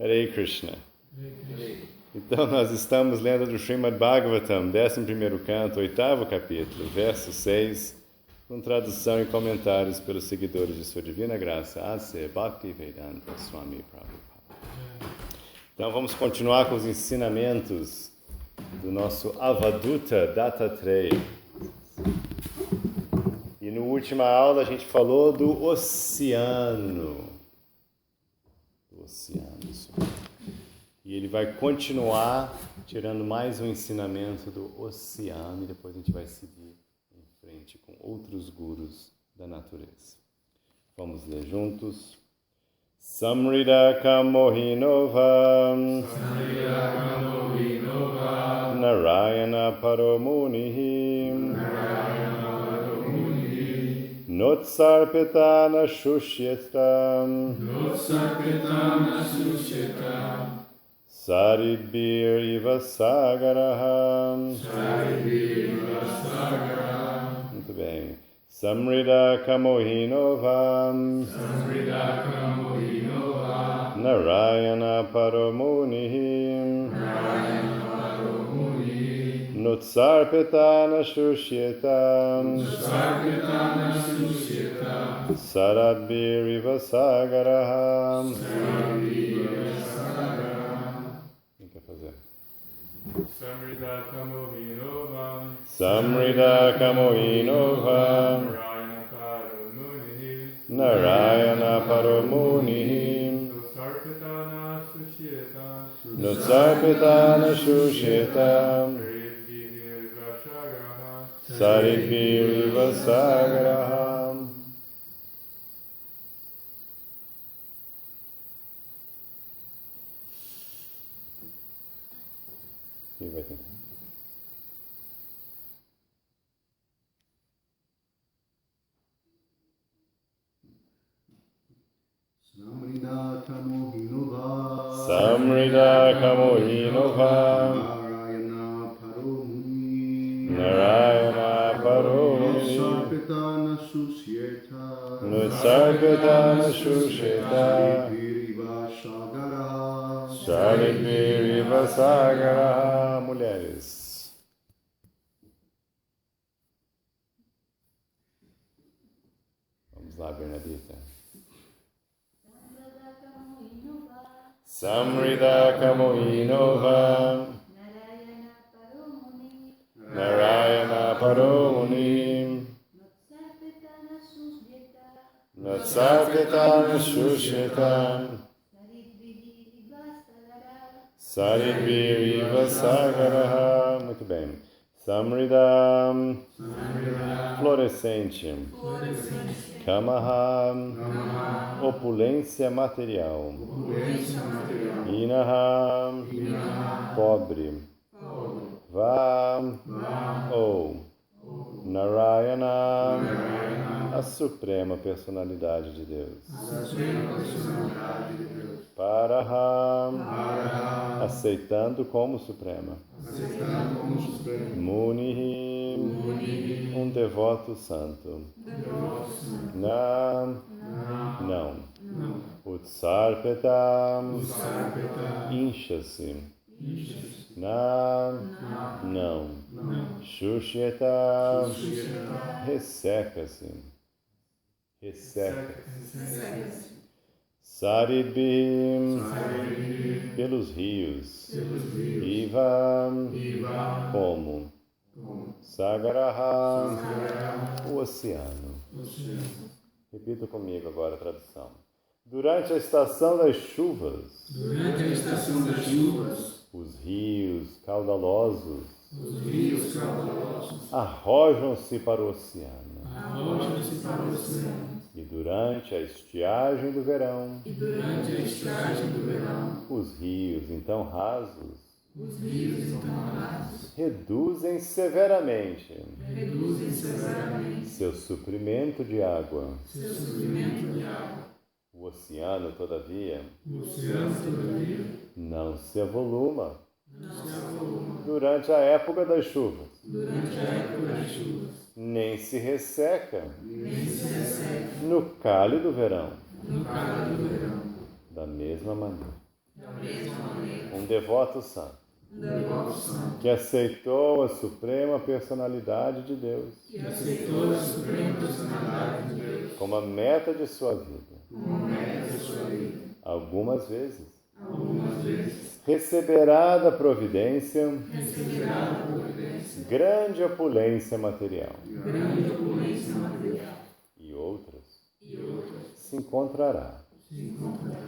Hare Krishna. Então nós estamos lendo do Srimad Bhagavatam, 11º canto, 8º capítulo, verso 6, com tradução e comentários pelos seguidores de Sua Divina Graça, A.C. Bhaktivedanta Swami Prabhupada. Então vamos continuar com os ensinamentos do nosso Avaduta Dattatreya. E na última aula a gente falou do oceano. E ele vai continuar tirando mais um ensinamento do oceano e depois a gente vai seguir em frente com outros gurus da natureza. Vamos ler juntos. Samridaka Mohinova Narayana Paramunihi Notsarpetana Shushyeta Saridbir Iva Sagaraha. Muito bem. Samridaka Mohinova Narayana Paramunihi Nutsarpetana Shushyeta Saradbir Iva Sagaraha. Quem quer fazer? Samridaka Mohinova Narayana Paramunihi Nutsarpetana Shushyeta Saridbir Iva Sagaraha. Quem vai tentar? Samridaka Mohinova Narayana Paromuni Nutsarpetana Shushyeta Saridbir Iva Sagaraha. Mulheres. Vamos lá, Bernadita. Samridaka Mohinova Narayana Paromuni Nutsarpetana Shushyeta Saridbir Iva Sagaraha. Muito bem. Samrida, florescente. Kamaha, opulência material. Inaha, pobre. Va, ou Narayana, a suprema personalidade de Deus. Paraha, aceitando como suprema. Munihi, um devoto santo. Não. Utsarpeta, incha-se. Não. Shushyeta, resseca-se. Saridbir, pelos rios. Iva, como. Sagaraha, o oceano. Repita comigo agora a tradução. Durante a estação das chuvas, os rios caudalosos arrojam-se para o oceano. E durante a estiagem do verão, os rios então rasos reduzem severamente seu suprimento de água. O oceano, todavia, não se avoluma durante a época das chuvas, nem se resseca no cálido verão. Da mesma maneira, Um devoto santo que aceitou a suprema personalidade de Deus como a meta de sua vida. Algumas vezes receberá da providência grande opulência material. E outras se encontrará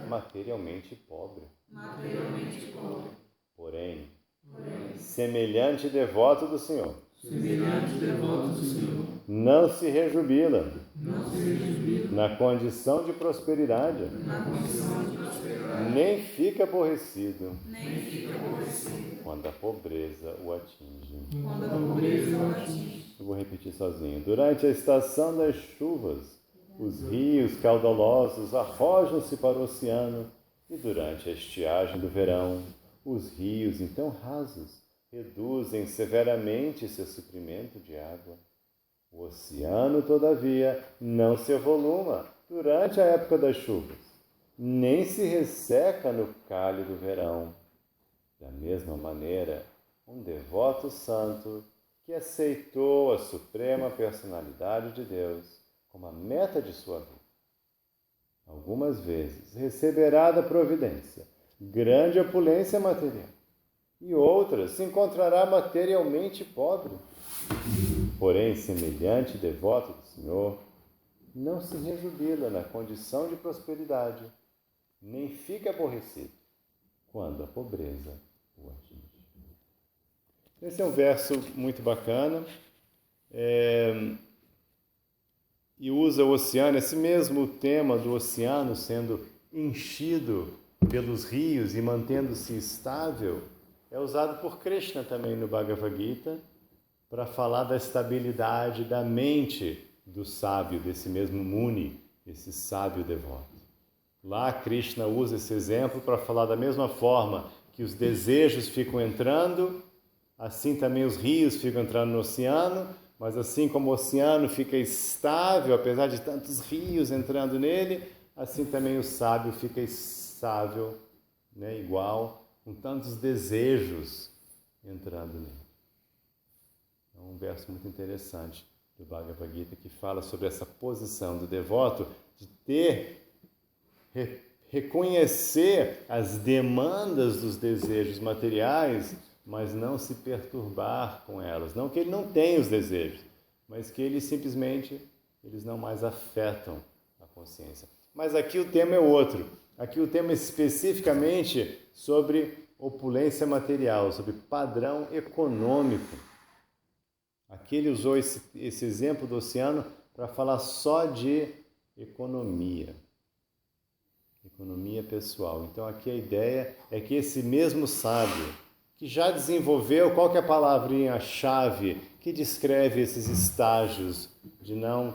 materialmente pobre. Porém, semelhante devoto do Senhor, não se rejubila na condição de prosperidade, nem fica aborrecido quando a pobreza o atinge. Eu vou repetir sozinho. Durante a estação das chuvas, os rios caudalosos arrojam-se para o oceano, e durante a estiagem do verão, os rios, então rasos, reduzem severamente seu suprimento de água. O oceano, todavia, não se avoluma durante a época das chuvas, nem se resseca no cálido verão. Da mesma maneira, um devoto santo que aceitou a suprema personalidade de Deus como a meta de sua vida, algumas vezes receberá da providência grande opulência material, e outras se encontrará materialmente pobre. Porém, semelhante devoto do Senhor, não se rejubila na condição de prosperidade, nem fica aborrecido quando a pobreza o atinge. Esse é um verso muito bacana, e usa o oceano, esse mesmo tema do oceano sendo enchido pelos rios e mantendo-se estável, é usado por Krishna também no Bhagavad Gita, para falar da estabilidade da mente do sábio, desse mesmo Muni, esse sábio devoto. Lá Krishna usa esse exemplo para falar da mesma forma que os desejos ficam entrando, assim também os rios ficam entrando no oceano, mas assim como o oceano fica estável, apesar de tantos rios entrando nele, assim também o sábio fica estável, né, igual, com tantos desejos entrando nele. É um verso muito interessante do Bhagavad Gita que fala sobre essa posição do devoto de reconhecer as demandas dos desejos materiais, mas não se perturbar com elas. Não que ele não tenha os desejos, mas que eles não mais afetam a consciência. Mas aqui o tema é outro. Aqui o tema é especificamente sobre opulência material, sobre padrão econômico. Aqui ele usou esse exemplo do oceano para falar só de economia pessoal. Então aqui a ideia é que esse mesmo sábio, que já desenvolveu, qual que é a palavrinha-chave que descreve esses estágios de não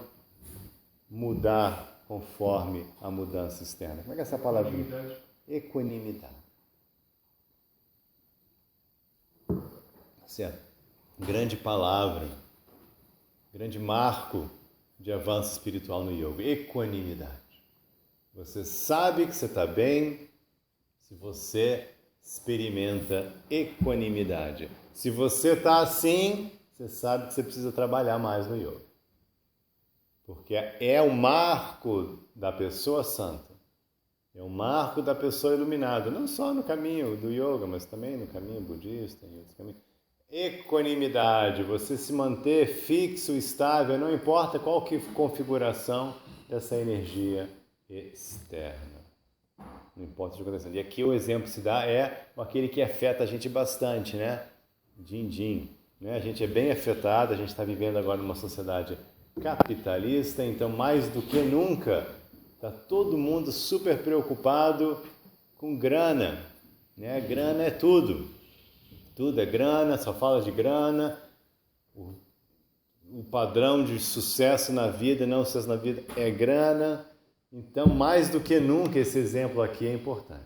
mudar conforme a mudança externa? Como é que é essa palavrinha? Equanimidade. Certo? Grande palavra, grande marco de avanço espiritual no yoga, equanimidade. Você sabe que você está bem se você experimenta equanimidade. Se você está assim, você sabe que você precisa trabalhar mais no yoga. Porque é o marco da pessoa santa, é o marco da pessoa iluminada, não só no caminho do yoga, mas também no caminho budista e outros caminhos. Equanimidade, você se manter fixo, estável, não importa qual que configuração dessa energia externa. Não importa o que está acontecendo. E aqui o exemplo que se dá é aquele que afeta a gente bastante, né? Din-din. Né? A gente é bem afetado, a gente está vivendo agora numa sociedade capitalista, então mais do que nunca está todo mundo super preocupado com grana. Né? Grana é tudo. Tudo é grana, só fala de grana. O padrão de sucesso na vida, não sucesso na vida, é grana. Então, mais do que nunca, esse exemplo aqui é importante.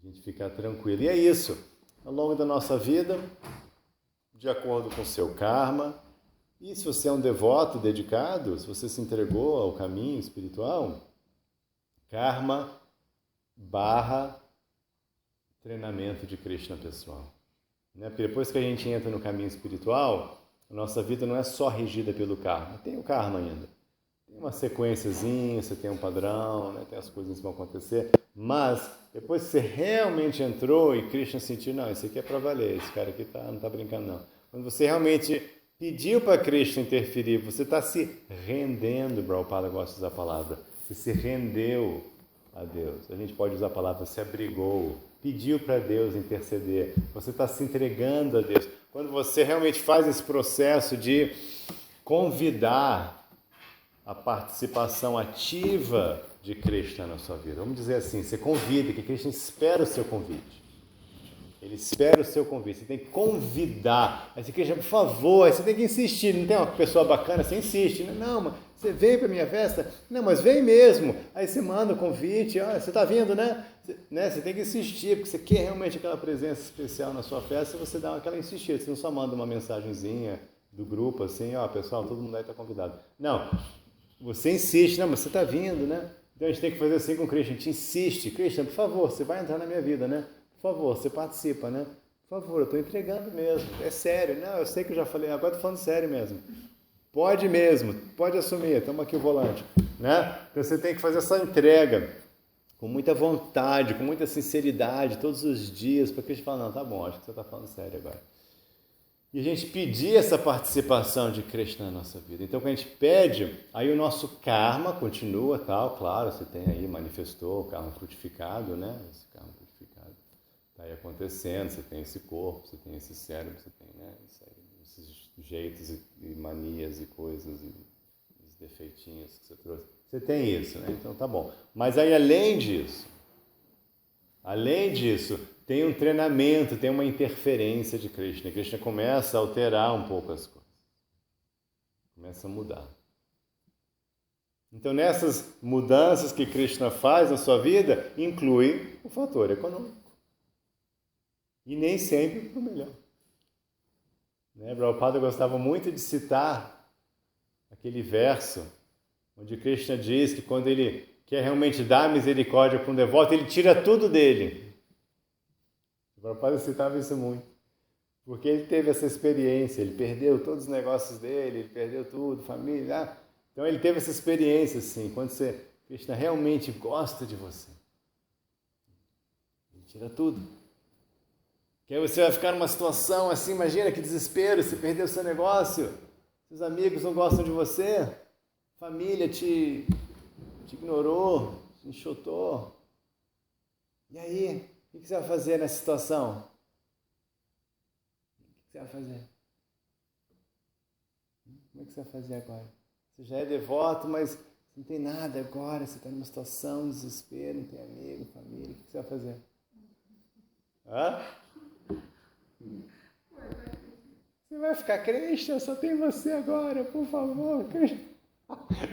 A gente ficar tranquilo. E é isso. Ao longo da nossa vida, de acordo com o seu karma, e se você é um devoto dedicado, se você se entregou ao caminho espiritual, karma / treinamento de Krishna pessoal. Né? Porque depois que a gente entra no caminho espiritual, a nossa vida não é só regida pelo karma. Tem o karma ainda. Tem uma sequenciazinha, você tem um padrão, né? Tem as coisas que vão acontecer. Mas, depois que você realmente entrou e Krishna sentiu, não, esse aqui é para valer, esse cara aqui não está brincando não. Quando você realmente pediu para Krishna interferir, você está se rendendo, Prabhupada gosta de usar a palavra, você se rendeu a Deus. A gente pode usar a palavra se abrigou, pediu para Deus interceder, você está se entregando a Deus. Quando você realmente faz esse processo de convidar a participação ativa de Krishna na sua vida, vamos dizer assim, você convida, que Krishna espera o seu convite. Ele espera o seu convite, você tem que convidar. Aí você quer, por favor, aí você tem que insistir. Não tem uma pessoa bacana, você insiste. Não, mas você vem para a minha festa? Não, mas vem mesmo. Aí você manda o convite, olha, você está vindo, né? Você tem que insistir, porque você quer realmente aquela presença especial na sua festa, você dá aquela insistida. Você não só manda uma mensagenzinha do grupo, assim, ó, pessoal, todo mundo aí está convidado. Não, você insiste, não, mas você está vindo, né? Então a gente tem que fazer assim com o Krishna, a gente insiste. Krishna, por favor, você vai entrar na minha vida, né? Por favor, você participa, né? Por favor, eu estou entregando mesmo. É sério. Não, eu sei que eu já falei, agora estou falando sério mesmo. Pode mesmo, pode assumir, estamos aqui o volante. Né? Então você tem que fazer essa entrega com muita vontade, com muita sinceridade, todos os dias, para que a gente fale, não, tá bom, acho que você está falando sério agora. E a gente pedir essa participação de Krishna na nossa vida. Então, quando a gente pede, aí o nosso karma continua, tal, claro, você tem aí, manifestou o karma frutificado, né? Esse karma frutificado está aí acontecendo, você tem esse corpo, você tem esse cérebro, você tem, né, esses jeitos e manias e coisas e os defeitinhos que você trouxe. Você tem isso, né? Então tá bom. Mas aí além disso, tem um treinamento, tem uma interferência de Krishna. Krishna começa a alterar um pouco as coisas. Começa a mudar. Então nessas mudanças que Krishna faz na sua vida, inclui o fator econômico. E nem sempre para o melhor. Né? Prabhupada gostava muito de citar aquele verso onde Krishna diz que quando ele quer realmente dar misericórdia para um devoto, ele tira tudo dele. Prabhupada citava isso muito, porque ele teve essa experiência, ele perdeu todos os negócios dele, ele perdeu tudo, família. Então ele teve essa experiência assim, quando Krishna realmente gosta de você, ele tira tudo. Que aí você vai ficar numa situação assim, imagina que desespero, você perdeu seu negócio, seus amigos não gostam de você, família te ignorou, te enxotou. E aí, o que você vai fazer nessa situação? O que você vai fazer? Como é que você vai fazer agora? Você já é devoto, mas não tem nada agora, você está numa situação de desespero, não tem amigo, família, o que você vai fazer? Hã? Você vai ficar crente? Eu só tenho você agora, por favor.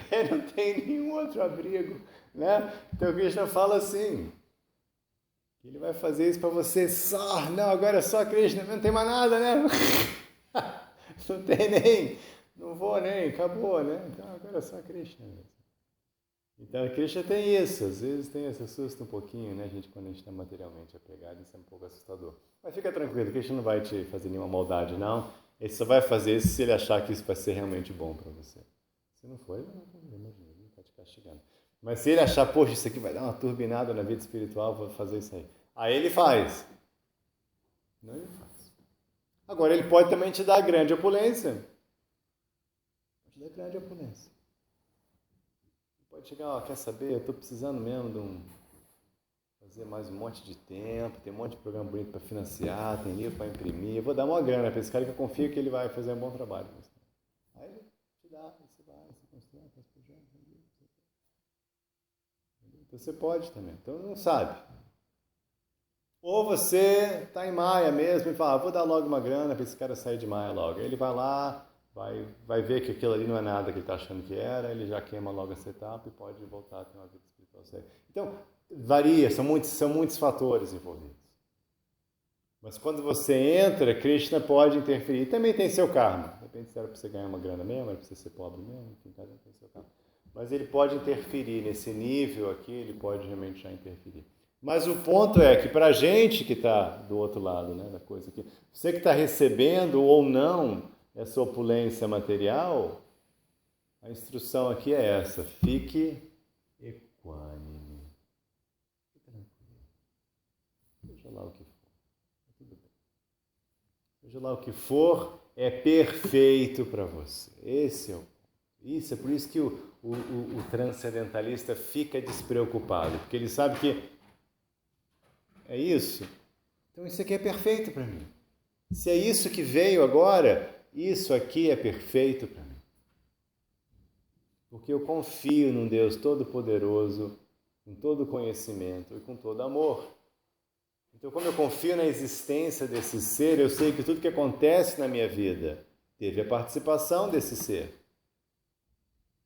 Ele não tem nenhum outro abrigo, né? Então Krishna fala assim, que ele vai fazer isso para você só, não, agora é só Krishna, não tem mais nada, né? Não tem nem, não vou nem, acabou, né? Então agora é só Krishna. Então Krishna tem isso, às vezes tem esse susto um pouquinho, né? Quando a gente está materialmente apegado, isso é um pouco assustador. Mas fica tranquilo, Krishna não vai te fazer nenhuma maldade, não. Ele só vai fazer isso se ele achar que isso vai ser realmente bom para você. Se não for, ele não está te castigando. Mas se ele achar, poxa, isso aqui vai dar uma turbinada na vida espiritual, vou fazer isso aí. Aí ele faz. Não, ele faz. Agora, ele pode também te dar grande opulência. Pode te dar grande opulência. Pode chegar, ó, quer saber, eu estou precisando mesmo de fazer mais um monte de tempo, tem um monte de programa bonito para financiar, tem livro para imprimir, eu vou dar uma grana para esse cara que eu confio que ele vai fazer um bom trabalho. Aí ele te dá, você vai, você constrói, faz projeto. Então você pode também, então não sabe. Ou você está em Maia mesmo e fala, vou dar logo uma grana para esse cara sair de Maia logo. Aí ele vai lá, vai ver que aquilo ali não é nada que ele está achando que era, ele já queima logo essa etapa e pode voltar a ter uma vida espiritual séria. Então, varia, são muitos fatores envolvidos. Mas quando você entra, Krishna pode interferir. Também tem seu karma. De repente, se era para você ganhar uma grana mesmo, era para você ser pobre mesmo, enfim, cada um tem seu karma. Mas ele pode interferir nesse nível aqui, ele pode realmente já interferir. Mas o ponto é que para a gente que está do outro lado, né, da coisa aqui, você que está recebendo ou não essa opulência material, a instrução aqui é essa: fique equânime. Fique tranquilo. Seja lá o que for. Tudo bem. Seja lá o que for, é perfeito para você. Esse é o ponto. Isso é por isso que o transcendentalista fica despreocupado, porque ele sabe que é isso. Então isso aqui é perfeito para mim. Se é isso que veio agora, isso aqui é perfeito para mim. Porque eu confio num Deus todo-poderoso, com todo conhecimento e com todo amor. Então, como eu confio na existência desse ser, eu sei que tudo que acontece na minha vida teve a participação desse ser.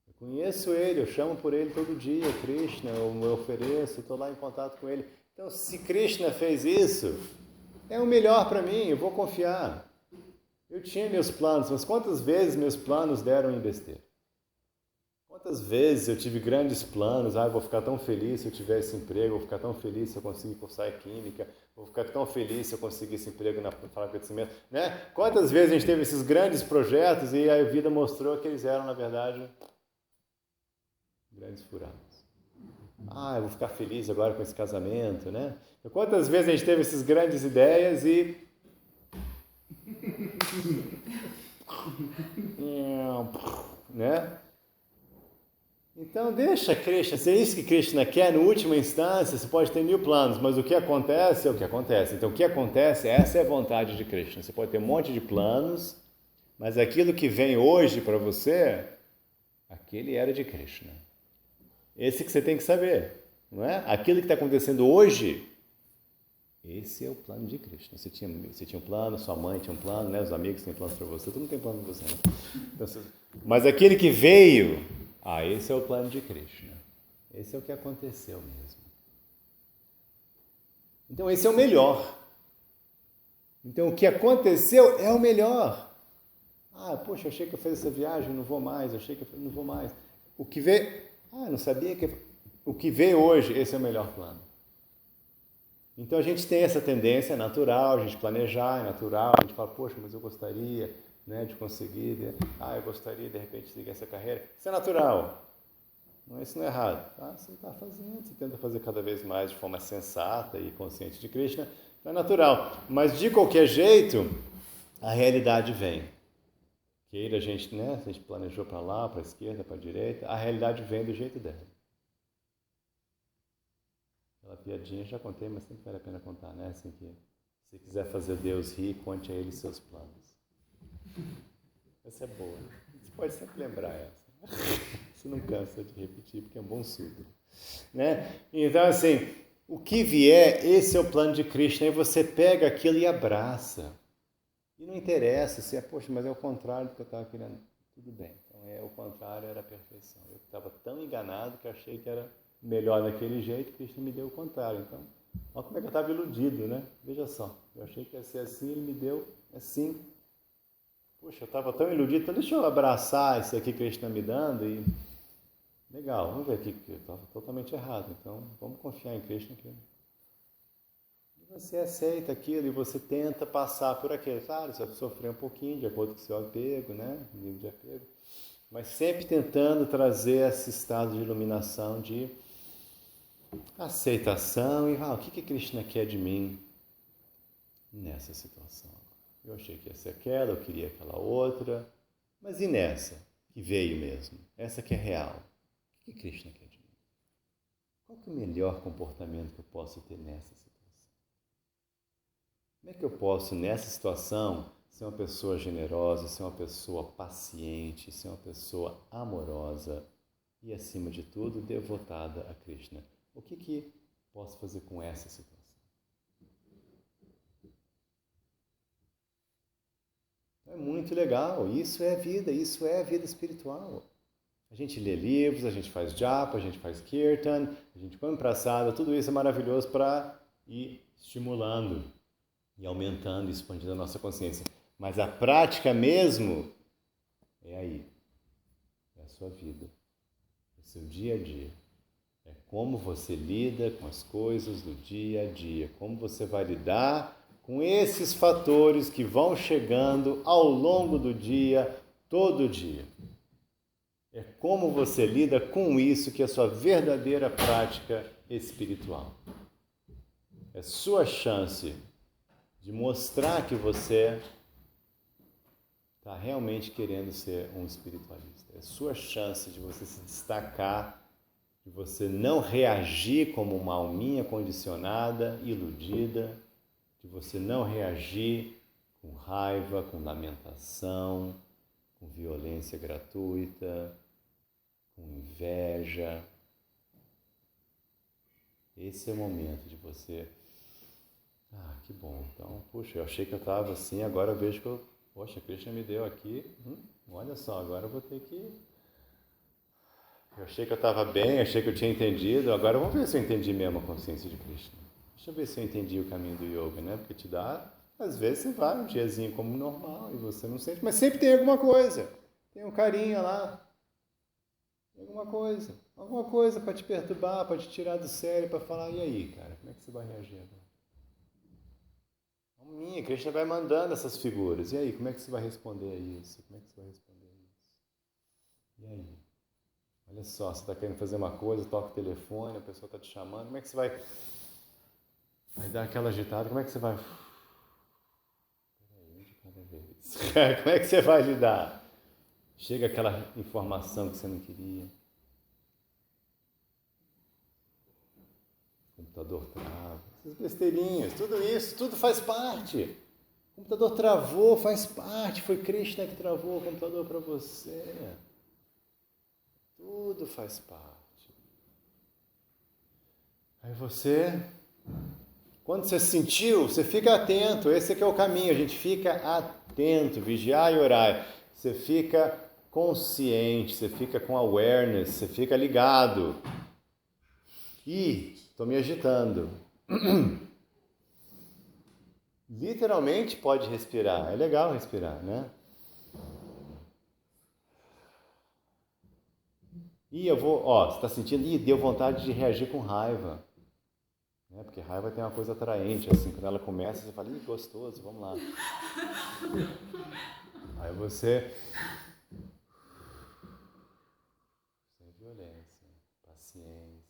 Eu conheço ele, eu chamo por ele todo dia, Krishna, eu ofereço, estou lá em contato com ele. Então, se Krishna fez isso, é o melhor para mim, eu vou confiar. Eu tinha meus planos, mas quantas vezes meus planos deram em besteira? Quantas vezes eu tive grandes planos, eu vou ficar tão feliz se eu tiver esse emprego, vou ficar tão feliz se eu conseguir cursar química, vou ficar tão feliz se eu conseguir esse emprego na fábrica de cimento, né? Quantas vezes a gente teve esses grandes projetos e a vida mostrou que eles eram, na verdade, grandes furadas. Eu vou ficar feliz agora com esse casamento, né? Quantas vezes a gente teve essas grandes ideias e... né? Então deixa Krishna, se é isso que Krishna quer, no última instância, você pode ter 1000 planos, mas o que acontece é o que acontece. Então o que acontece, essa é a vontade de Krishna. Você pode ter um monte de planos, mas aquilo que vem hoje para você, aquele era de Krishna. Esse que você tem que saber, não é? Aquilo que está acontecendo hoje, esse é o plano de Krishna. Você tinha um plano, sua mãe tinha um plano, né? Os amigos têm planos para você, todo mundo tem plano para você. Né? Então, mas aquele que veio, esse é o plano de Krishna. Esse é o que aconteceu mesmo. Então esse é o melhor. Então o que aconteceu é o melhor. Poxa, achei que eu fiz essa viagem, não vou mais, não vou mais. O que veio... não sabia que... O que veio hoje, esse é o melhor plano. Então a gente tem essa tendência, é natural, a gente planejar, é natural, a gente fala, poxa, mas eu gostaria, né, de conseguir, eu gostaria de repente de seguir essa carreira. Isso é natural. Isso não é errado. Você está fazendo, você tenta fazer cada vez mais de forma sensata e consciente de Krishna, então é natural. Mas de qualquer jeito, a realidade vem. Queira a gente, né, a gente planejou para lá, para a esquerda, para a direita, a realidade vem do jeito dela. Aquela piadinha já contei, mas sempre vale a pena contar, né? Assim que, se quiser fazer Deus rir, conte a Ele seus planos. Essa é boa. Você pode sempre lembrar essa. Você não cansa de repetir, porque é um bom sutra. Né? Então, assim, o que vier, esse é o plano de Krishna. E você pega aquilo e abraça. E não interessa se poxa, mas é o contrário do que eu estava querendo. Tudo bem. Então, o contrário era a perfeição. Eu estava tão enganado que achei que era melhor daquele jeito, Krishna me deu o contrário. Então, olha como é que eu estava iludido, né? Veja só, eu achei que ia ser assim, ele me deu assim. Poxa, eu estava tão iludido, então deixa eu abraçar isso aqui que Krishna me dando e... Legal, vamos ver aqui que eu estava totalmente errado. Então, vamos confiar em Krishna aqui. E você aceita aquilo e você tenta passar por aquilo. Claro, você vai sofrer um pouquinho de acordo com o seu apego, né? Nível de apego. Mas sempre tentando trazer esse estado de iluminação, de aceitação e o que Krishna quer de mim nessa situação. Eu achei que ia ser aquela, eu queria aquela outra, mas e nessa que veio mesmo? Essa que é real. O que Krishna quer de mim? Qual que é o melhor comportamento que eu posso ter nessa situação? Como é que eu posso, nessa situação, ser uma pessoa generosa, ser uma pessoa paciente, ser uma pessoa amorosa e, acima de tudo, devotada a Krishna? O que posso fazer com essa situação? É muito legal, isso é a vida espiritual. A gente lê livros, a gente faz japa, a gente faz kirtan, a gente come prasada, tudo isso é maravilhoso para ir estimulando e aumentando e expandindo a nossa consciência. Mas a prática mesmo é aí, é a sua vida, é o seu dia a dia. É como você lida com as coisas do dia a dia, como você vai lidar com esses fatores que vão chegando ao longo do dia, todo dia. É como você lida com isso que é a sua verdadeira prática espiritual. É sua chance de mostrar que você está realmente querendo ser um espiritualista. É sua chance de você se destacar, de você não reagir como uma alminha condicionada, iludida, de você não reagir com raiva, com lamentação, com violência gratuita, com inveja. Esse é o momento de você... que bom. Então, puxa, eu achei que eu estava assim, agora eu vejo que poxa, Krishna me deu aqui, olha só, agora eu vou ter que... Eu achei que eu estava bem, achei que eu tinha entendido, agora vamos ver se eu entendi mesmo a consciência de Krishna. Deixa eu ver se eu entendi o caminho do yoga, né? Porque te dá, às vezes você vai um diazinho como normal e você não sente, mas sempre tem alguma coisa. Tem um carinha lá, tem alguma coisa para te perturbar, para te tirar do sério, para falar, e aí, cara, como é que você vai reagir agora? Krishna vai mandando essas figuras. E aí, como é que você vai responder a isso? Como é que você vai responder a isso? E aí? Olha só, você está querendo fazer uma coisa, toca o telefone, a pessoa está te chamando, como é que você vai dar aquela agitada? Como é que você vai... Peraí, de cada vez. Como é que você vai lidar? Chega aquela informação que você não queria. O computador trava. Essas besteirinhas, tudo isso, tudo faz parte. O computador travou, faz parte. Foi Krishna que travou o computador para você. Tudo faz parte. Aí você, quando você sentiu, você fica atento. Esse aqui é o caminho, a gente fica atento, vigiar e orar. Você fica consciente, você fica com awareness, você fica ligado. Estou me agitando. Literalmente pode respirar, é legal respirar, né? Você está sentindo, deu vontade de reagir com raiva. Né? Porque raiva tem uma coisa atraente, assim, quando ela começa, você fala, gostoso, vamos lá. Aí você... Sem violência, paciência.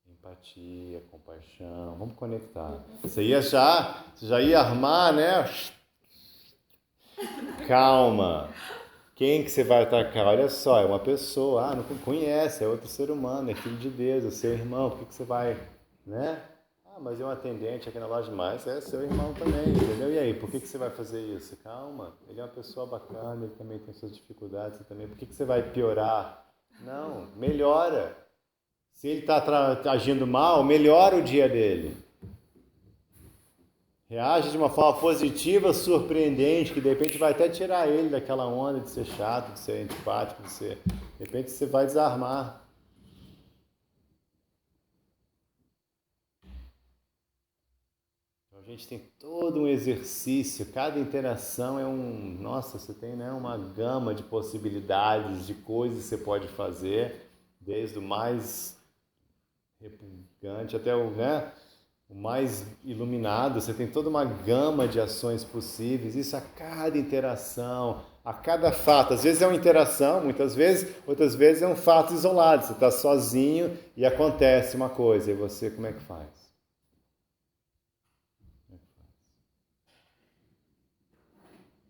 Empatia, compaixão, vamos conectar. Você já ia armar, né? Calma. Quem que você vai atacar? Olha só, é uma pessoa, não conhece, é outro ser humano, é filho de Deus, é seu irmão, por que você vai, né? Mas é um atendente aqui na loja mais, é seu irmão também, entendeu? E aí, por que você vai fazer isso? Calma, ele é uma pessoa bacana, ele também tem suas dificuldades, também. Por que você vai piorar? Não, melhora. Se ele está agindo mal, melhora o dia dele. Reage de uma forma positiva, surpreendente, que de repente vai até tirar ele daquela onda de ser chato, de ser antipático, de repente você vai desarmar. Então a gente tem todo um exercício, cada interação é você tem, né, uma gama de possibilidades, de coisas que você pode fazer, desde o mais repugnante até o mais iluminado. Você tem toda uma gama de ações possíveis, isso a cada interação, a cada fato. Às vezes é uma interação, outras vezes é um fato isolado. Você está sozinho e acontece uma coisa, e você, como é que faz?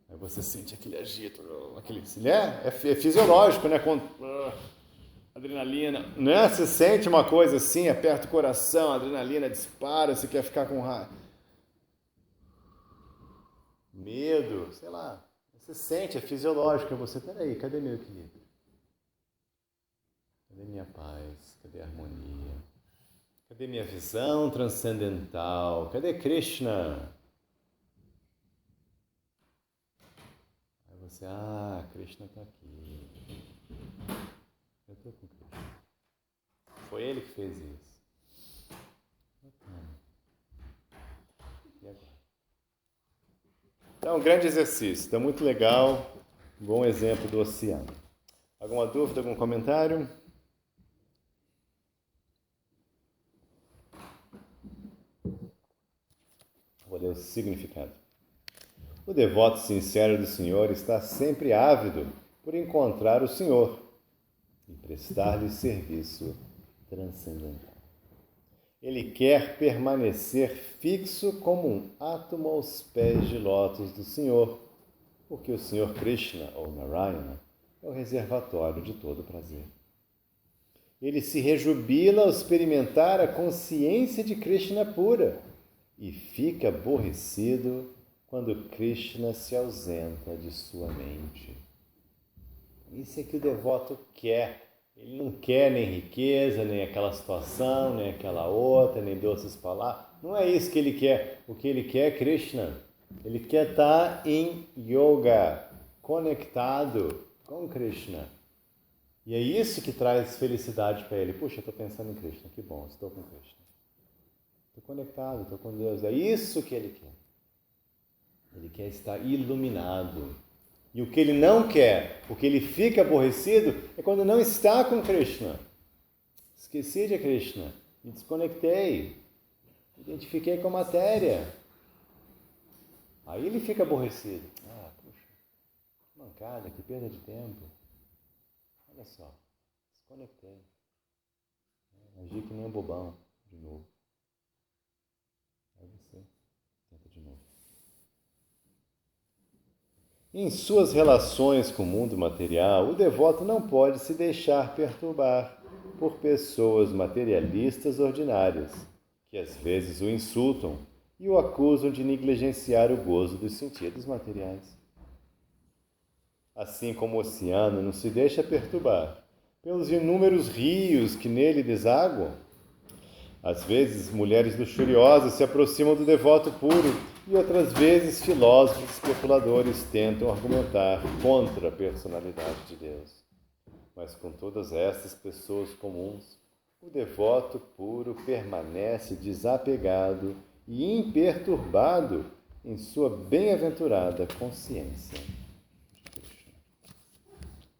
Aí você sente aquele agito, né? É fisiológico, né? Adrenalina, né? Você sente uma coisa assim, aperta o coração, a adrenalina dispara, você quer ficar com raiva. Medo, sei lá. Você sente, é fisiológico. Você, peraí, cadê meu equilíbrio? Cadê minha paz? Cadê a harmonia? Cadê minha visão transcendental? Cadê Krishna? Aí você, Krishna está aqui. Eu estou com Krishna. Foi ele que fez isso. E agora? Então, um grande exercício. Está muito legal. Bom exemplo do oceano. Alguma dúvida, algum comentário? Vou ler o significado. O devoto sincero do Senhor está sempre ávido por encontrar o Senhor e prestar-lhe serviço transcendental. Ele quer permanecer fixo como um átomo aos pés de lótus do Senhor, porque o Senhor Krishna, ou Narayana, é o reservatório de todo prazer. Ele se rejubila ao experimentar a consciência de Krishna pura e fica aborrecido quando Krishna se ausenta de sua mente. Isso é que o devoto quer. Ele não quer nem riqueza, nem aquela situação, nem aquela outra, nem doces palavras. Não é isso que ele quer. O que ele quer é Krishna. Ele quer estar em yoga, conectado com Krishna. E é isso que traz felicidade para ele. Puxa, eu estou pensando em Krishna. Que bom, estou com Krishna. Estou conectado, estou com Deus. É isso que ele quer. Ele quer estar iluminado. E o que ele não quer, o que ele fica aborrecido, é quando não está com Krishna. Esqueci de Krishna, me desconectei, me identifiquei com a matéria. Aí ele fica aborrecido. Puxa, que mancada, que perda de tempo. Olha só, desconectei. Agi que nem um bobão, de novo. Aí você tenta de novo. Em suas relações com o mundo material, o devoto não pode se deixar perturbar por pessoas materialistas ordinárias, que às vezes o insultam e o acusam de negligenciar o gozo dos sentidos materiais. Assim como o oceano não se deixa perturbar pelos inúmeros rios que nele desaguam, às vezes mulheres luxuriosas se aproximam do devoto puro e outras vezes filósofos e especuladores tentam argumentar contra a personalidade de Deus. Mas com todas estas pessoas comuns, o devoto puro permanece desapegado e imperturbado em sua bem-aventurada consciência.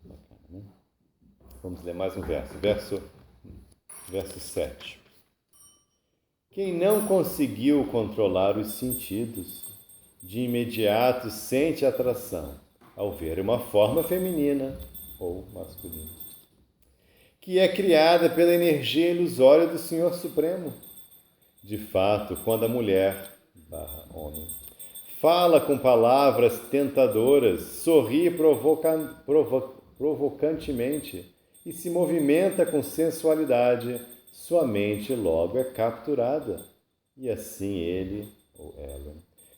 Bacana, né? Vamos ler mais um verso. Verso 7. Quem não conseguiu controlar os sentidos, de imediato sente atração ao ver uma forma feminina ou masculina, que é criada pela energia ilusória do Senhor Supremo. De fato, quando a mulher, homem, fala com palavras tentadoras, sorri provocantemente e se movimenta com sensualidade, sua mente logo é capturada, e assim ele ou ela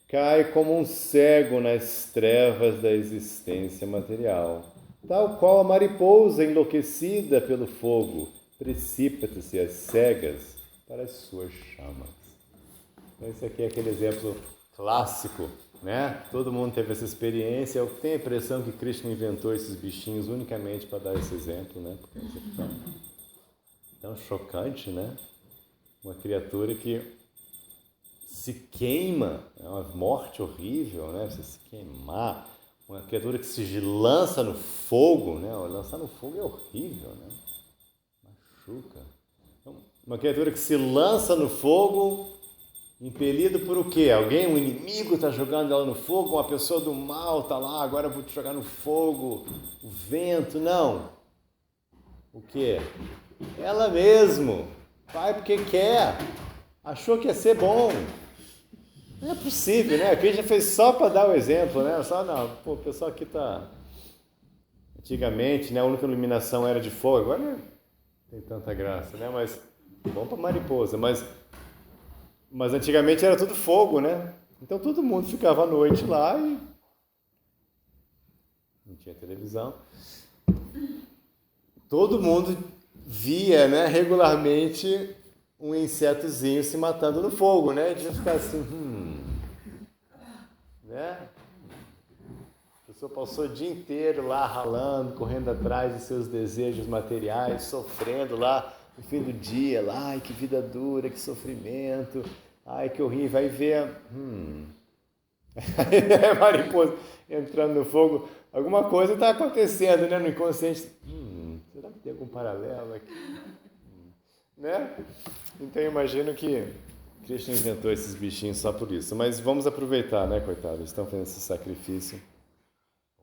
cai como um cego nas trevas da existência material, tal qual a mariposa enlouquecida pelo fogo precipita-se às cegas para as suas chamas. Então, esse aqui é aquele exemplo clássico, né? Todo mundo teve essa experiência. Eu tenho a impressão que Krishna inventou esses bichinhos unicamente para dar esse exemplo, né? Porque tão chocante, né? Uma criatura que se queima, é uma morte horrível, né? Você se queimar. Uma criatura que se lança no fogo, né? Lançar no fogo é horrível, né? Machuca. Então, uma criatura que se lança no fogo, impelido por o quê? Alguém, um inimigo está jogando ela no fogo, uma pessoa do mal está lá, agora eu vou te jogar no fogo, o vento, não. O quê? Ela mesmo, vai porque quer, achou que ia ser bom. Não é possível, né? Aqui a gente fez só para dar o exemplo, né? Só não, o pessoal aqui tá... Antigamente, né, a única iluminação era de fogo, agora não tem tanta graça, né? Mas, bom para mariposa, mas antigamente era tudo fogo, né? Então todo mundo ficava à noite lá e não tinha televisão. Todo mundo via, né, regularmente um insetozinho se matando no fogo, né? A gente ia ficar assim, né? A pessoa passou o dia inteiro lá ralando, correndo atrás de seus desejos materiais, sofrendo lá no fim do dia, lá, ai que vida dura, que sofrimento, ai que horrível, vai ver, aí a mariposa entrando no fogo, Alguma coisa está acontecendo, né, no inconsciente. Será que tem algum paralelo aqui? Né? Então eu imagino que Krishna inventou esses bichinhos só por isso. Mas vamos aproveitar, né, coitados? Eles estão fazendo esse sacrifício.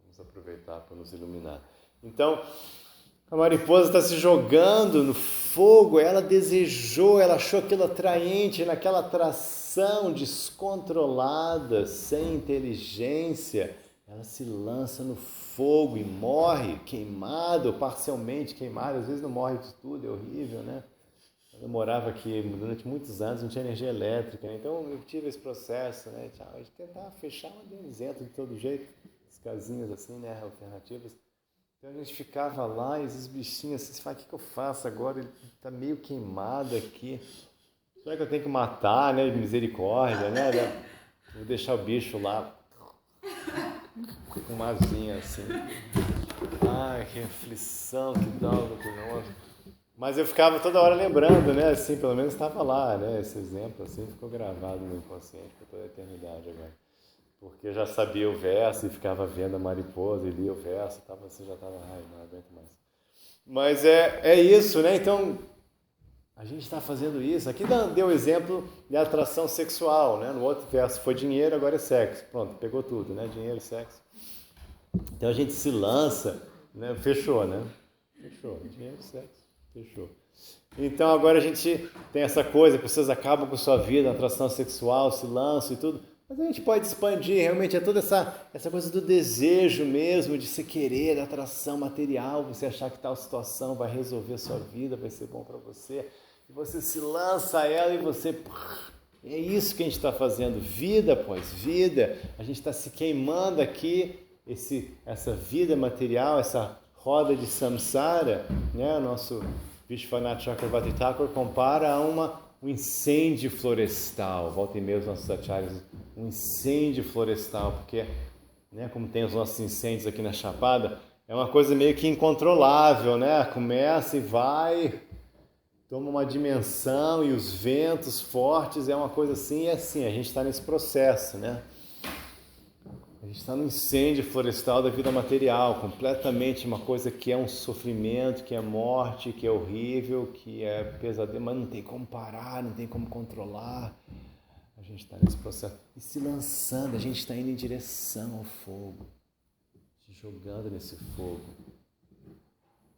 Vamos aproveitar para nos iluminar. Então, a mariposa está se jogando no fogo, ela desejou, ela achou aquilo atraente, naquela atração descontrolada, sem inteligência, ela se lança no fogo e morre queimado, parcialmente queimado, às vezes não morre de tudo, é horrível, né? Eu morava aqui durante muitos anos, não tinha energia elétrica, né? Então eu tive esse processo, né, de tentar fechar uma dentro de todo jeito, as casinhas assim, né, alternativas. Então a gente ficava lá e esses bichinhos assim, você fala, o que eu faço agora? Ele está meio queimado aqui. Será que eu tenho que matar, né? Misericórdia, né? Vou deixar o bicho lá com uma asinha assim. Ai, que aflição, que dó, que nojo. Mas eu ficava toda hora lembrando, né? Assim, pelo menos estava lá, né? Esse exemplo assim ficou gravado no inconsciente por toda a eternidade agora. Porque eu já sabia o verso e ficava vendo a mariposa e lia o verso, tava, assim, já estava, ai, não aguento mais. Mas é isso, né? Então, a gente está fazendo isso. Aqui deu o exemplo de atração sexual, né? No outro verso foi dinheiro, agora é sexo. Pronto, pegou tudo, né? Dinheiro e sexo. Então a gente se lança, né? Fechou, né? Fechou, dinheiro e sexo, fechou. Então agora a gente tem essa coisa, pessoas acabam com sua vida, atração sexual, se lançam e tudo. Mas a gente pode expandir, realmente é toda essa coisa do desejo mesmo, de se querer, da atração material, você achar que tal situação vai resolver a sua vida, vai ser bom para você. E você se lança a ela e você... É isso que a gente está fazendo, vida após vida. A gente está se queimando aqui, essa vida material, essa roda de samsara, né? O nosso Vishwanath Chakravarti Thakur compara a um incêndio florestal. Volta e meia os nossos acharyas, um incêndio florestal, porque, né, como tem os nossos incêndios aqui na Chapada, é uma coisa meio que incontrolável, né? Começa e vai, toma uma dimensão e os ventos fortes, é uma coisa assim, e assim, a gente está nesse processo, né? A gente está no incêndio florestal da vida material, completamente uma coisa que é um sofrimento, que é morte, que é horrível, que é pesadelo, mas não tem como parar, não tem como controlar. A gente está nesse processo e se lançando, a gente está indo em direção ao fogo, se jogando nesse fogo.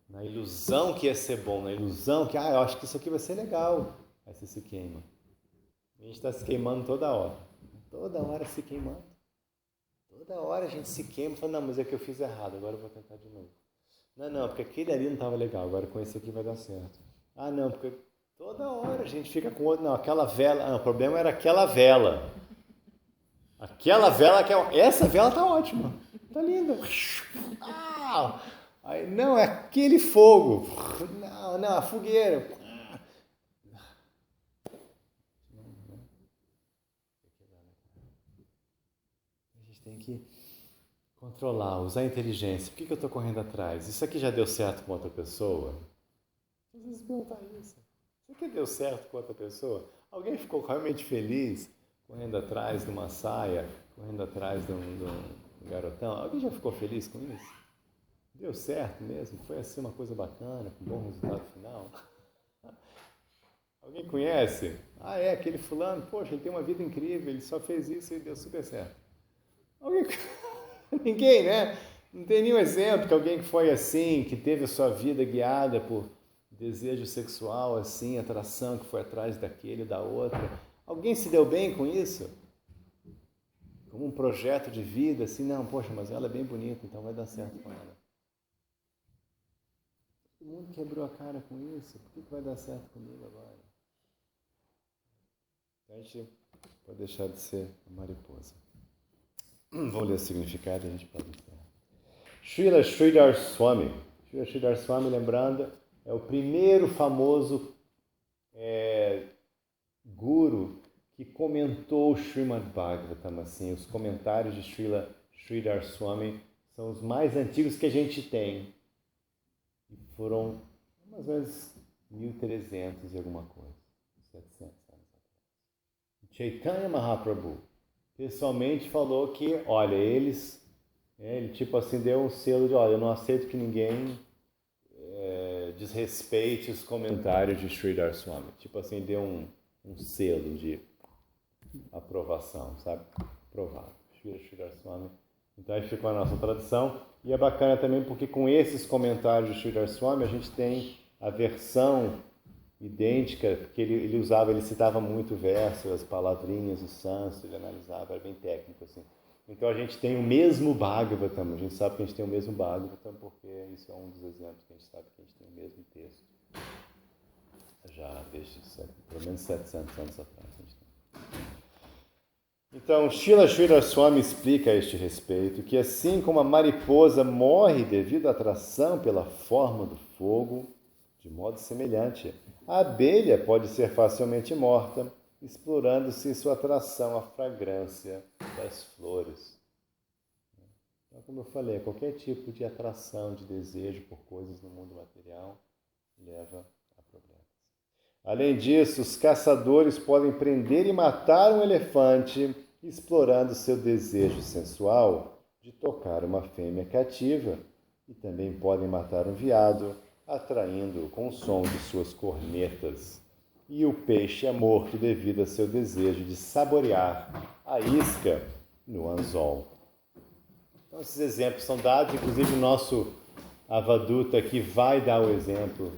Na ilusão que ia ser bom, na ilusão que, eu acho que isso aqui vai ser legal. Aí você se queima. A gente está se queimando toda hora se queimando. Toda hora a gente se queima e fala, não, mas é que eu fiz errado, agora eu vou tentar de novo. Não, porque aquele ali não estava legal, agora com esse aqui vai dar certo. Não, porque toda hora a gente fica com outro, não, aquela vela, o problema era aquela vela. Aquela vela, essa vela tá ótima, tá linda. Aí, não, é aquele fogo. Não, a fogueira. A gente tem que controlar, usar a inteligência. Por que eu estou correndo atrás? Isso aqui já deu certo com outra pessoa? Às vezes perguntar isso. Isso aqui deu certo com outra pessoa? Alguém ficou realmente feliz correndo atrás de uma saia, correndo atrás de um garotão? Alguém já ficou feliz com isso? Deu certo mesmo? Foi assim uma coisa bacana, com bom resultado final? Alguém conhece? É aquele fulano, poxa, ele tem uma vida incrível, ele só fez isso e deu super certo. Alguém... Ninguém, né? Não tem nenhum exemplo que alguém que foi assim, que teve a sua vida guiada por desejo sexual, assim, atração, que foi atrás daquele, da outra. Alguém se deu bem com isso? Como um projeto de vida, assim, não, poxa, mas ela é bem bonita, então vai dar certo com ela. Todo mundo quebrou a cara com isso, por que vai dar certo comigo agora? Então a gente pode deixar de ser a mariposa. Vou ler o significado e a gente pode encerrar. Srila Sridhar Swami. Srila Sridhar Swami, lembrando, é o primeiro famoso guru que comentou o Srimad Bhagavatam. Assim, os comentários de Srila Sridhar Swami são os mais antigos que a gente tem. E foram mais ou menos 1300 e alguma coisa. 700 anos atrás. Chaitanya Mahaprabhu pessoalmente falou que, olha, eles Ele tipo assim deu um selo de, olha, eu não aceito que ninguém desrespeite os comentários de Sridhar Swami. Tipo assim, deu um selo de aprovação, sabe? Aprovado. Sridhar Swami. Então aí ficou a nossa tradução. E é bacana também porque com esses comentários de Sridhar Swami a gente tem a versão idêntica, porque ele usava, ele citava muito verso, as palavrinhas, o sânscrito, ele analisava, era bem técnico assim. Então a gente tem o mesmo Bhagavatam, a gente sabe que a gente tem o mesmo Bhagavatam porque isso é um dos exemplos que a gente sabe que a gente tem o mesmo texto. Já desde pelo menos 700 anos atrás a gente tem. Então, Sridhar Swami explica a este respeito que assim como a mariposa morre devido à atração pela forma do fogo, de modo semelhante, a abelha pode ser facilmente morta, explorando-se sua atração à fragrância das flores. Então, como eu falei, qualquer tipo de atração, de desejo por coisas no mundo material leva a problemas. Além disso, os caçadores podem prender e matar um elefante, explorando seu desejo sensual de tocar uma fêmea cativa, e também podem matar um veado, atraindo-o com o som de suas cornetas. E o peixe é morto devido a seu desejo de saborear a isca no anzol. Então, esses exemplos são dados, inclusive o nosso Avaduta aqui vai dar o exemplo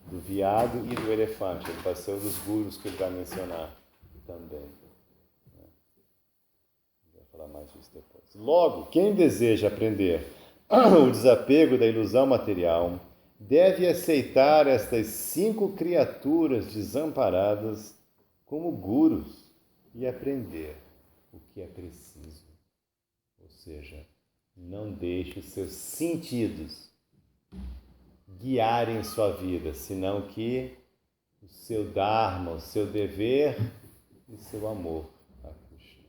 do veado e do elefante. Ele vai ser um dos gurus que ele vai mencionar também. Vou falar mais disso depois. Logo, quem deseja aprender o desapego da ilusão material deve aceitar estas 5 criaturas desamparadas como gurus e aprender o que é preciso. Ou seja, não deixe os seus sentidos guiarem sua vida, senão que o seu dharma, o seu dever e o seu amor a Krishna.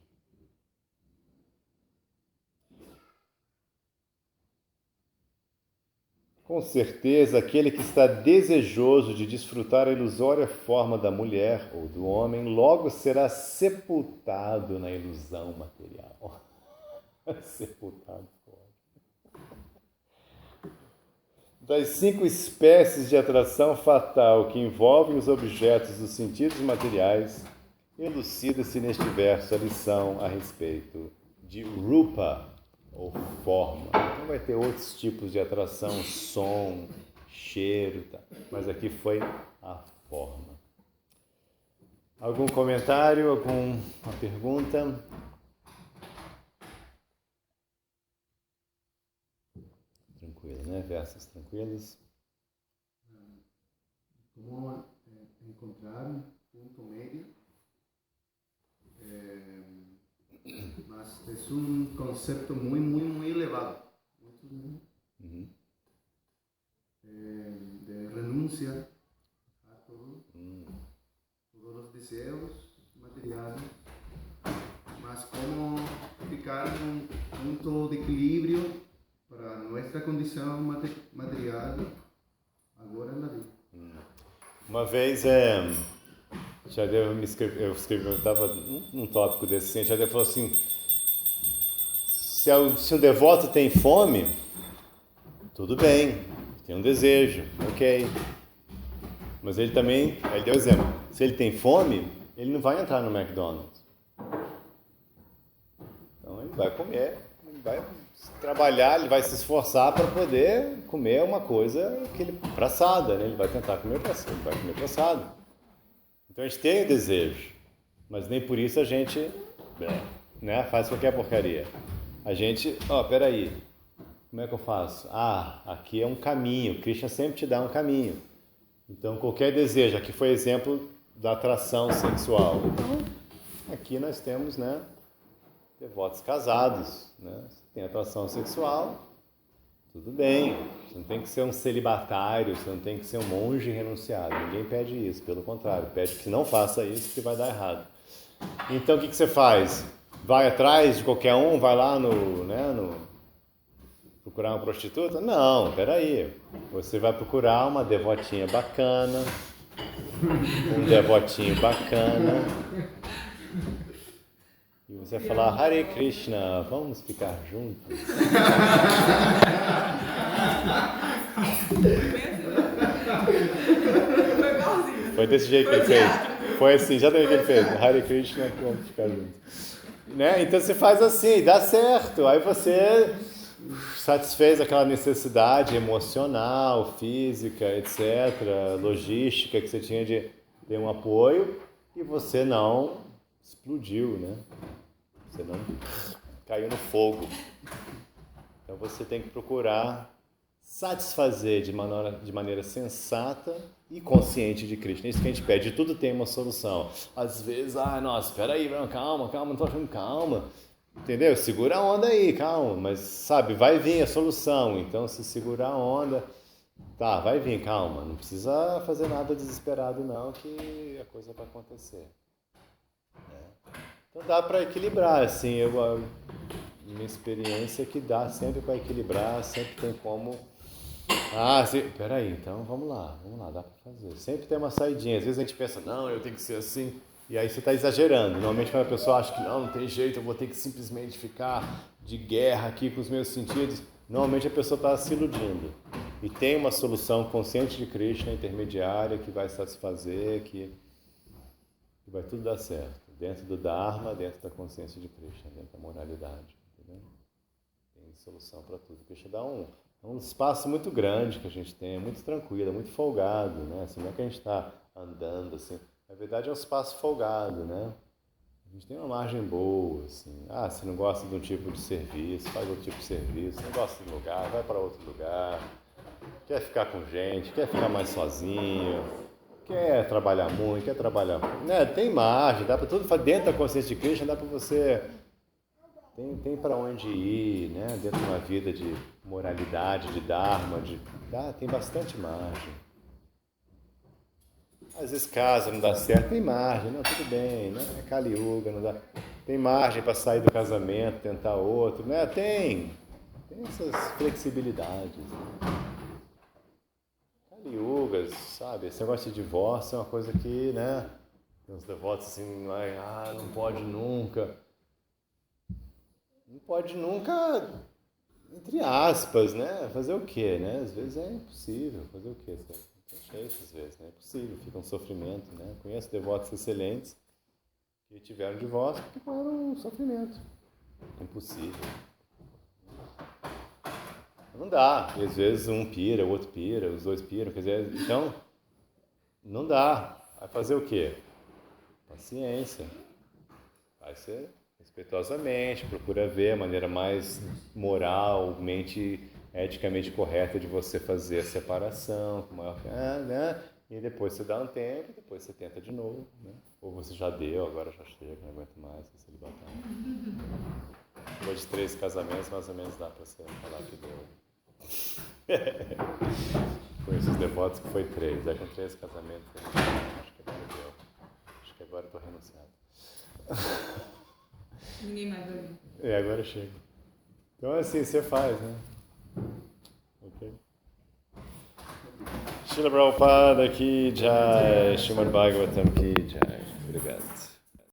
Com certeza, aquele que está desejoso de desfrutar a ilusória forma da mulher ou do homem, logo será sepultado na ilusão material. Sepultado. Das 5 espécies de atração fatal que envolvem os objetos dos sentidos materiais, elucida-se neste verso a lição a respeito de rupa, ou forma. Então vai ter outros tipos de atração, som, cheiro, tá? Mas aqui foi a forma. Algum comentário, alguma pergunta? Tranquilo, né? Versos tranquilos. Como encontrar um ponto médio, mas é um conceito muito elevado, de renúncia a todos os desejos materiais, mas como ficar um ponto de equilíbrio para nossa condição material agora na vida. Uma vez, eu estava num tópico desse, assim, Jadeu falou assim, se um devoto tem fome, tudo bem, tem um desejo, ok. Mas ele também, ele deu exemplo, se ele tem fome, ele não vai entrar no McDonald's. Então ele vai comer, ele vai trabalhar, ele vai se esforçar para poder comer uma coisa praçada, né? Ele vai tentar comer praçada, ele vai comer praçado. Então a gente tem o desejo, mas nem por isso a gente faz qualquer porcaria. A gente, peraí, como é que eu faço? Aqui é um caminho, Krishna sempre te dá um caminho. Então qualquer desejo, aqui foi exemplo da atração sexual. Então aqui nós temos, devotos casados, Se tem atração sexual, tudo bem. Você não tem que ser um celibatário, você não tem que ser um monge renunciado. Ninguém pede isso, pelo contrário, pede que não faça isso porque vai dar errado. Então o que você faz? Vai atrás de qualquer um, vai lá procurar uma prostituta? Não, peraí. Você vai procurar uma devotinha bacana, um devotinho bacana, e Você vai falar Hare Krishna, vamos ficar juntos. Foi desse jeito que ele fez. Foi assim, já também que ele fez. Hare Krishna, vamos ficar juntos. Né? Então você faz assim, dá certo. Aí você satisfez aquela necessidade emocional, física, etc., logística que você tinha de ter um apoio e você não explodiu, né? Você não caiu no fogo. Então você tem que procurar satisfazer de maneira sensata e consciente de Krishna. Isso que a gente pede, tudo tem uma solução. Às vezes, nossa, espera aí, calma, não tô achando calma. Entendeu? Segura a onda aí, calma. Mas, sabe, vai vir a solução. Então, se segurar a onda, tá, vai vir, calma. Não precisa fazer nada desesperado, não, que a coisa vai acontecer. Então, dá para equilibrar, assim. Minha experiência é que dá sempre para equilibrar, sempre tem como... peraí, então vamos lá, dá para fazer. Sempre tem uma saidinha. Às vezes a gente pensa, não, eu tenho que ser assim... E aí você está exagerando. Normalmente quando a pessoa acha que não tem jeito, eu vou ter que simplesmente ficar de guerra aqui com os meus sentidos, normalmente a pessoa está se iludindo. E tem uma solução consciente de Krishna, intermediária, que vai satisfazer, que vai tudo dar certo. Dentro do Dharma, dentro da consciência de Krishna, dentro da moralidade. Entendeu? Tem solução para tudo. Krishna dá um espaço muito grande que a gente tem, é muito tranquilo, é muito folgado, né? Assim, não é que a gente está andando assim... Na verdade é um espaço folgado, né? A gente tem uma margem boa, assim. Se não gosta de um tipo de serviço, faz outro tipo de serviço. Não gosta de um lugar, vai para outro lugar. Quer ficar com gente, quer ficar mais sozinho, quer trabalhar muito, quer trabalhar... Né? Tem margem, dá para tudo, dentro da consciência de Krishna, dá para você... Tem para onde ir, né? Dentro de uma vida de moralidade, de dharma, tem bastante margem. Às vezes casa, não dá certo, tem margem, não, tudo bem, né? É Kali Yuga, não dá... Tem margem para sair do casamento, tentar outro, né? Tem essas flexibilidades. Né? Kali Yuga, sabe? Esse negócio de divórcio é uma coisa que, né? Tem uns devotos assim, não pode nunca. Não pode nunca, entre aspas, né? Fazer o quê, né? Às vezes é impossível, fazer o quê? Tem jeito, às vezes, né? É possível, fica um sofrimento, né? Conheço devotos excelentes que tiveram divórcio porque era um sofrimento. Impossível. Não dá. E às vezes um pira, o outro pira, os dois piram, quer dizer, então, não dá. Vai fazer o quê? Paciência. Vai ser respeitosamente, procura ver a maneira mais moralmente, eticamente correta de você fazer a separação, com maior, né? E depois você dá um tempo, depois você tenta de novo, né? Ou você já deu, agora já chega, não aguento mais, se ele botar. Depois de 3 casamentos, mais ou menos dá para você falar que deu. Conheço os devotos que foi 3, com 3 casamentos, acho que agora deu. Acho que agora estou renunciado. Ninguém mais vai vir. Agora chega. Então assim, você faz, né? Ok. Srila Prabhupada ki jai, Srimad Bhagavatam ki jai. Obrigado.